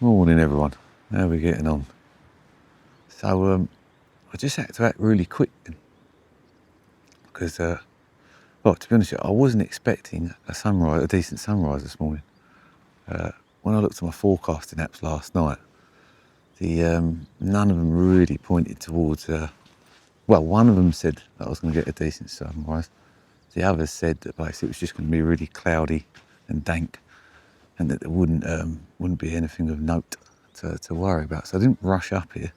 Morning everyone, how are we getting on? So I just had to act really quick because, well, to be honest with you, I wasn't expecting a decent sunrise this morning. When I looked at my forecasting apps last night, none of them really pointed towards, well, one of them said that I was going to get a decent sunrise. The others said that basically it was just going to be really cloudy and dank and that there wouldn't be anything of note to worry about. So I didn't rush up here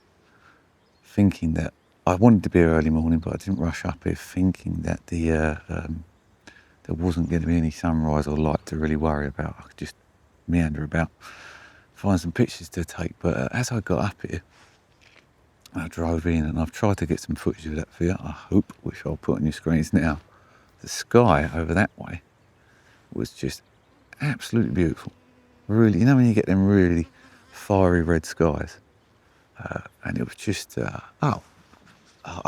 thinking that I wanted to be early morning, but I didn't rush up here thinking that there wasn't going to be any sunrise or light to really worry about. I could just meander about, find some pictures to take. But as I got up here, I drove in and I've tried to get some footage of that for you, I hope, which I'll put on your screens now. The sky over that way was just absolutely beautiful. Really, you know when you get them really fiery red skies? And it was just, I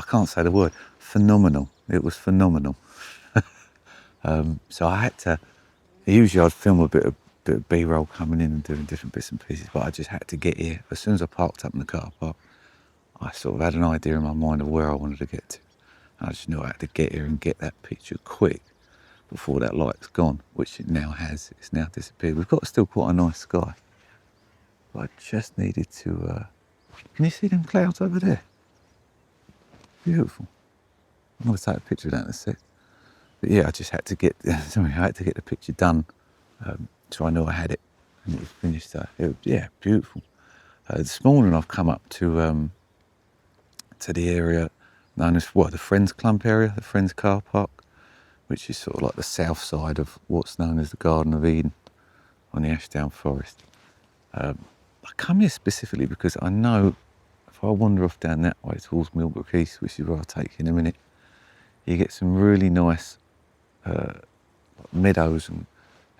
can't say the word, phenomenal. It was phenomenal. So I had to, usually I'd film a bit of B-roll coming in and doing different bits and pieces, but I just had to get here. As soon as I parked up in the car park, I sort of had an idea in my mind of where I wanted to get to. And I just knew I had to get here and get that picture quick before that light's gone, which it now has. It's now disappeared. We've got still quite a nice sky. But I just needed to, can you see them clouds over there? Beautiful. I'm going to take a picture of that in a sec. But yeah, I just had to get, sorry, I had to get the picture done, so I knew I had it and it was finished. So yeah, beautiful. This morning I've come up to the area known as, well, the Friends Clump area, the Friends car park, which is sort of like the south side of what's known as the Garden of Eden on the Ashdown forest. I come here specifically because I know if I wander off down that way towards Millbrook East, which is where I'll take you in a minute, you get some really nice meadows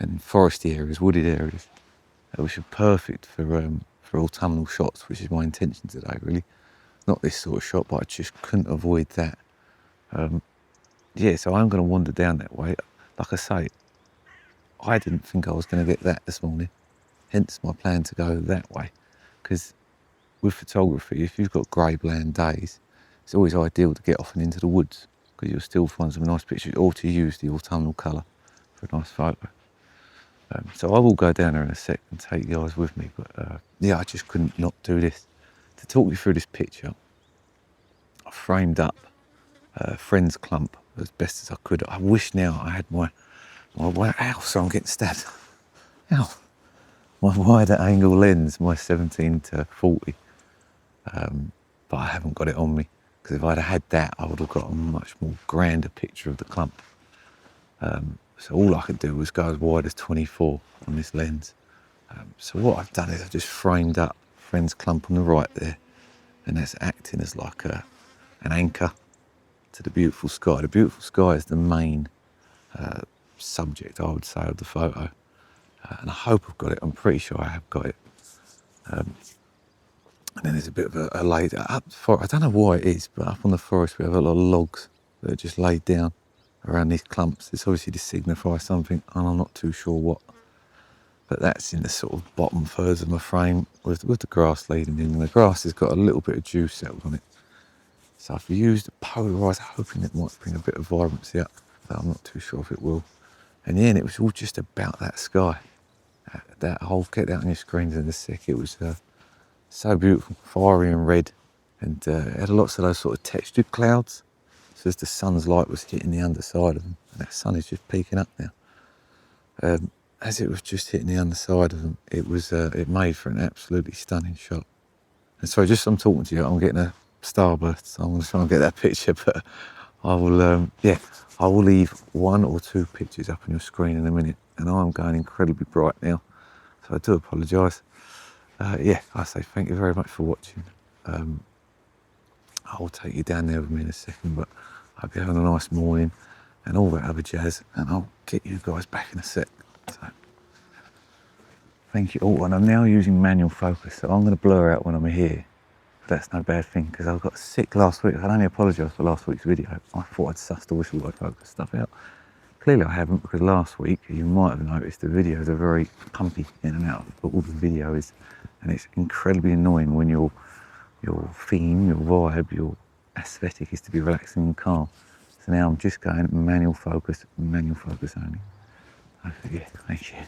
and foresty areas, wooded areas, which are perfect for autumnal shots, which is my intention today, really. Not this sort of shot, but I just couldn't avoid that. Yeah, so I'm going to wander down that way. Like I say, I didn't think I was going to get that this morning, hence my plan to go that way. Because with photography, if you've got grey, bland days, it's always ideal to get off and into the woods, because you'll still find some nice pictures, or to use the autumnal colour for a nice photo. So I will go down there in a sec and take you guys with me, but yeah, I just couldn't not do this. To talk you through this picture, I framed up Friends Clump as best as I could. I wish now I had my ow, so I'm getting stabbed. Ow. My wider angle lens, my 17 to 40, but I haven't got it on me, because if I'd had that, I would have got a much more grander picture of the clump. So all I could do was go as wide as 24 on this lens. So what I've done is I've just framed up Friends Clump on the right there, and that's acting as like an anchor to the beautiful sky. The beautiful sky is the main subject, I would say, of the photo. And I hope I've got it. I'm pretty sure I have got it. And then there's a bit of a laid up for, I don't know why it is, but up on the forest we have a lot of logs that are just laid down around these clumps. It's obviously to signify something, and I'm not too sure what. But that's in the sort of bottom thirds of my frame with the grass leading in. And the grass has got a little bit of juice settled on it. So I've used a polarizer, hoping it might bring a bit of vibrancy up, but I'm not too sure if it will. In the end, it was all just about that sky. That whole, get that on your screens in a sec. It was so beautiful, fiery and red, and it had lots of those sort of textured clouds. So as the sun's light was hitting the underside of them, and that sun is just peeking up now. As it was just hitting the underside of them, it was it made for an absolutely stunning shot. And so just I'm talking to you, I'm getting a starburst, so I'm going to try and get that picture, but I will, yeah, I will leave 1 or 2 pictures up on your screen in a minute, and I'm going incredibly bright now, so I do apologise. Yeah, I say thank you very much for watching. I will take you down there with me in a second, but I hope you're having a nice morning and all that other jazz, and I'll get you guys back in a sec. So, thank you all, and I'm now using manual focus, so I'm going to blur out when I'm here. That's no bad thing, because I got sick last week. I can only apologise for last week's video. I thought I'd sussed the whistle focus stuff out. Clearly I haven't, because last week, you might have noticed, the videos are very pumpy in and out, but all the video is And it's incredibly annoying when your theme, your vibe, your aesthetic is to be relaxing and calm. So now I'm just going manual focus only. Okay, yeah, thank you.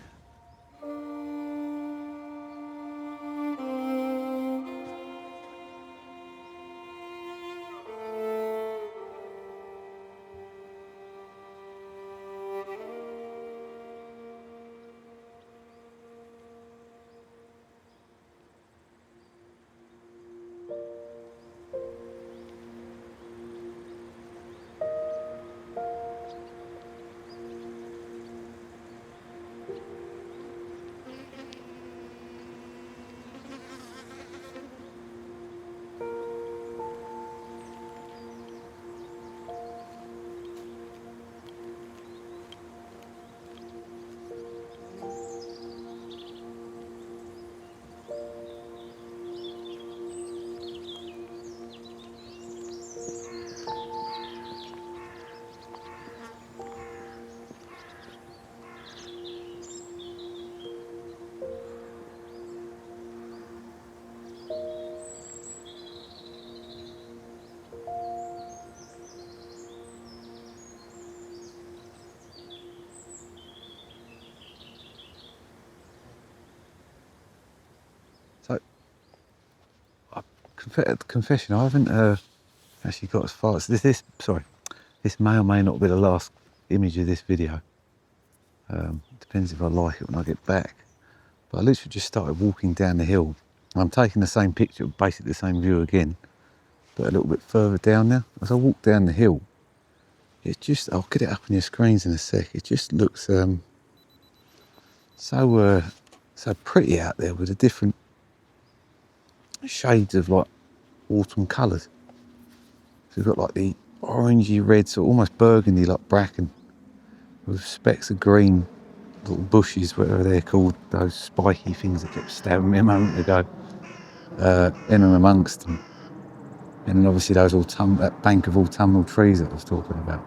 So, confession, I haven't actually got as far as this. Sorry, this may or may not be the last image of this video. Depends if I like it when I get back. But I literally just started walking down the hill. I'm taking the same picture, basically the same view again, but a little bit further down now. As I walk down the hill, it just, I'll get it up on your screens in a sec. It just looks so pretty out there with the different shades of like autumn colours. So we've got like the orangey red, so almost burgundy like bracken, with specks of green, little bushes, whatever they're called, those spiky things that kept stabbing me a moment ago, in and amongst them. And then obviously that bank of autumnal trees that I was talking about.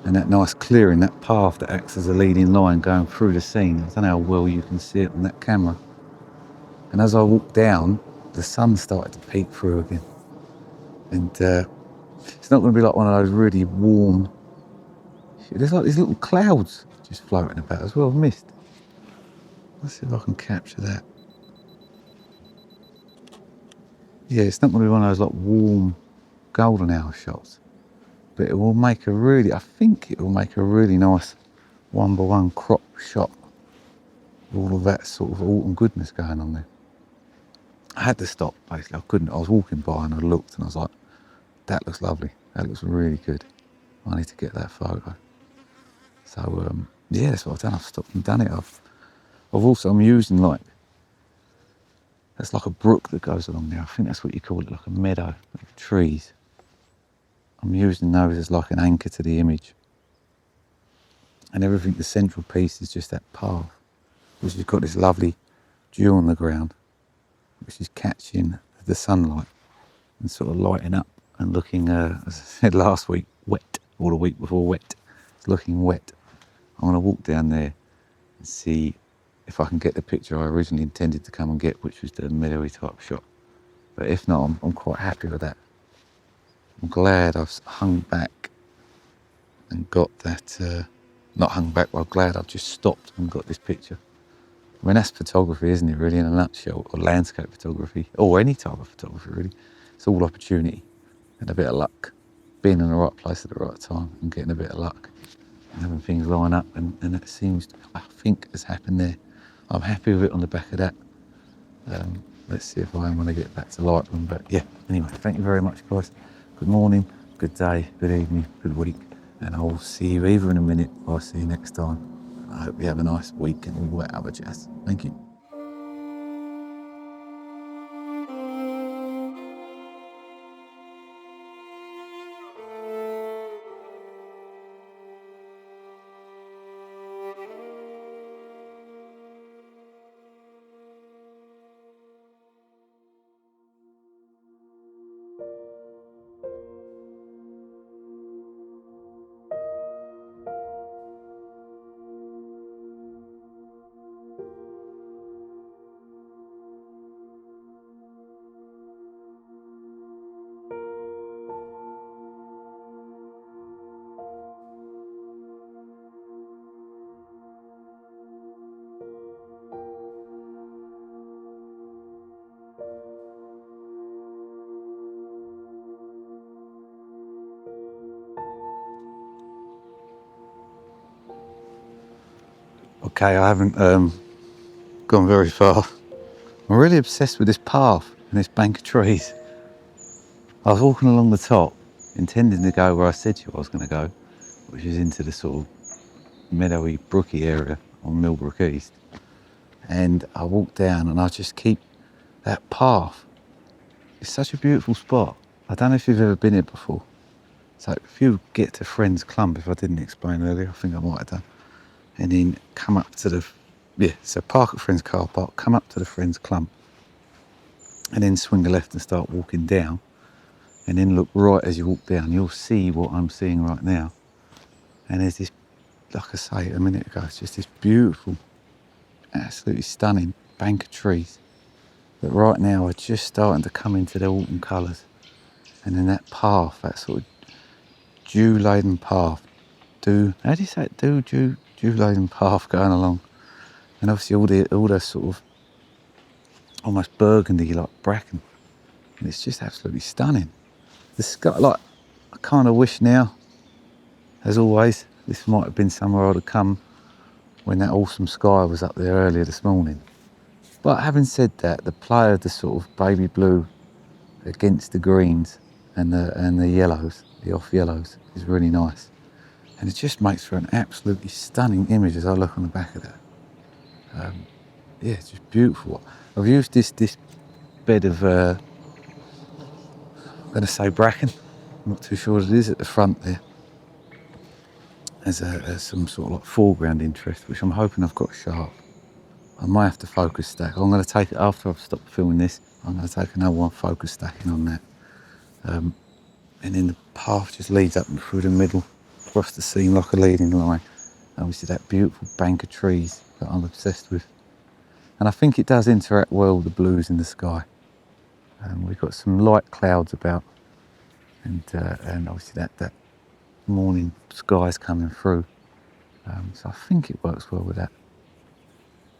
And that nice clearing, that path that acts as a leading line going through the scene. I don't know how well you can see it on that camera. And as I walked down, the sun started to peek through again. And it's not going to be like one of those really warm, there's like these little clouds just floating about as well, mist. Let's see if I can capture that. Yeah, it's not going to be one of those like warm golden hour shots, but it will make I think it will make a really nice 1:1 crop shot with all of that sort of autumn goodness going on there. I had to stop, basically. I was walking by and I looked and I was like, that looks lovely. That looks really good. I need to get that photo. So, yeah, that's what I've done. I've stopped and done it. I'm using that's like a brook that goes along there. I think that's what you call it, like a meadow of trees. I'm using those as like an anchor to the image. And everything, the central piece is just that path, which has got this lovely dew on the ground, which is catching the sunlight and sort of lighting up and looking, as I said last week, wet, or the week before wet. It's looking wet. I'm going to walk down there and see if I can get the picture I originally intended to come and get, which was the meadowy type shot. But if not, I'm quite happy with that. I'm glad I've hung back and got that, not hung back, but I'm glad I've just stopped and got this picture. I mean, that's photography, isn't it, really, in a nutshell, or landscape photography, or any type of photography, really. It's all opportunity and a bit of luck, being in the right place at the right time and getting a bit of luck and having things line up, and that seems, I think, has happened there. I'm happy with it on the back of that. Let's see if I am when I get back to Lightroom. But yeah, anyway, thank you very much, guys. Good morning, good day, good evening, good week, and I'll see you either in a minute or I'll see you next time. I hope you have a nice week and all that other jazz. Thank you. Okay, I haven't gone very far. I'm really obsessed with this path and this bank of trees. I was walking along the top, intending to go where I said to you I was going to go, which is into the sort of meadowy, brooky area on Millbrook East. And I walked down and I just keep that path. It's such a beautiful spot. I don't know if you've ever been here before. So if you get to Friends Clump, if I didn't explain earlier, I think I might have done. And then come up to the, so park at Friends car park, come up to the Friends Clump. And then swing a left and start walking down. And then look right as you walk down, you'll see what I'm seeing right now. And there's this, like I say a minute ago, it's just this beautiful, absolutely stunning bank of trees that right now are just starting to come into their autumn colours. And then that path, that sort of dew-laden path, how do you say it? Dew-laden path going along. And obviously all the sort of almost burgundy like bracken. And it's just absolutely stunning. The sky, like, I kind of wish now, as always, this might have been somewhere I'd have come when that awesome sky was up there earlier this morning. But having said that, the play of the sort of baby blue against the greens and the yellows, the off yellows, is really nice. And it just makes for an absolutely stunning image as I look on the back of that. Yeah, it's just beautiful. I've used this bed of, I'm going to say bracken, I'm not too sure what it is at the front there, as some sort of like foreground interest, which I'm hoping I've got sharp. I might have to focus stack. I'm going to take it after I've stopped filming this. I'm going to take another one focus stacking on that. And then the path just leads up and through the middle, across the seam like a leading line. And we see that beautiful bank of trees that I'm obsessed with. And I think it does interact well with the blues in the sky. We've got some light clouds about, and obviously that morning sky's coming through. So I think it works well with that.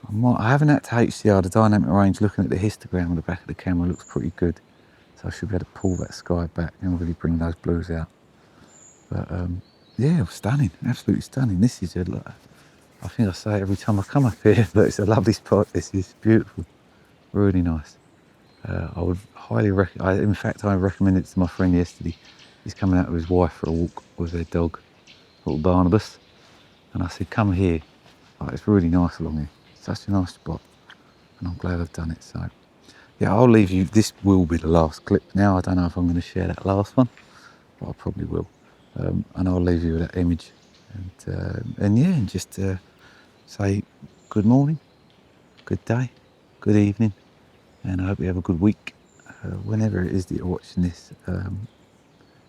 I haven't had to HDR the dynamic range. Looking at the histogram on the back of the camera looks pretty good. So I should be able to pull that sky back and really bring those blues out. But yeah, stunning, absolutely stunning. This is I think I say it every time I come up here, but it's a lovely spot. This is beautiful, really nice. I would highly recommend. In fact, I recommended it to my friend yesterday. He's coming out with his wife for a walk with their dog, little Barnabas, and I said, "Come here. Like, it's really nice along here. It's such a nice spot." And I'm glad I've done it. So yeah, I'll leave you. This will be the last clip now. I don't know if I'm going to share that last one, but I probably will. And I'll leave you with that image. And yeah, and just say good morning, good day, good evening, and I hope you have a good week. Whenever it is that you're watching this,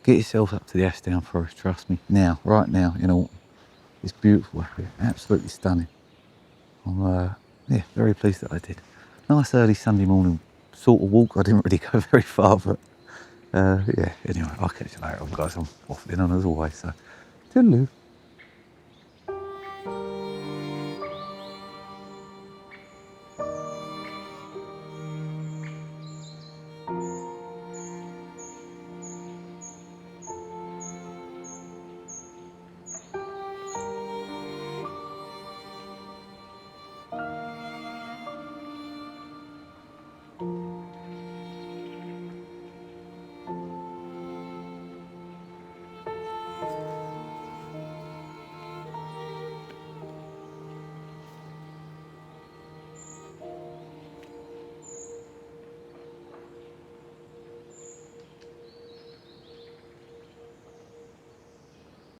get yourself up to the Ashdown Forest, trust me. Now, right now, in autumn. It's beautiful up here, absolutely stunning. I'm yeah, very pleased that I did. Nice early Sunday morning sort of walk. I didn't really go very far, but yeah, anyway, I'll catch you later on, guys. I'm waffling on as always, so toodaloo.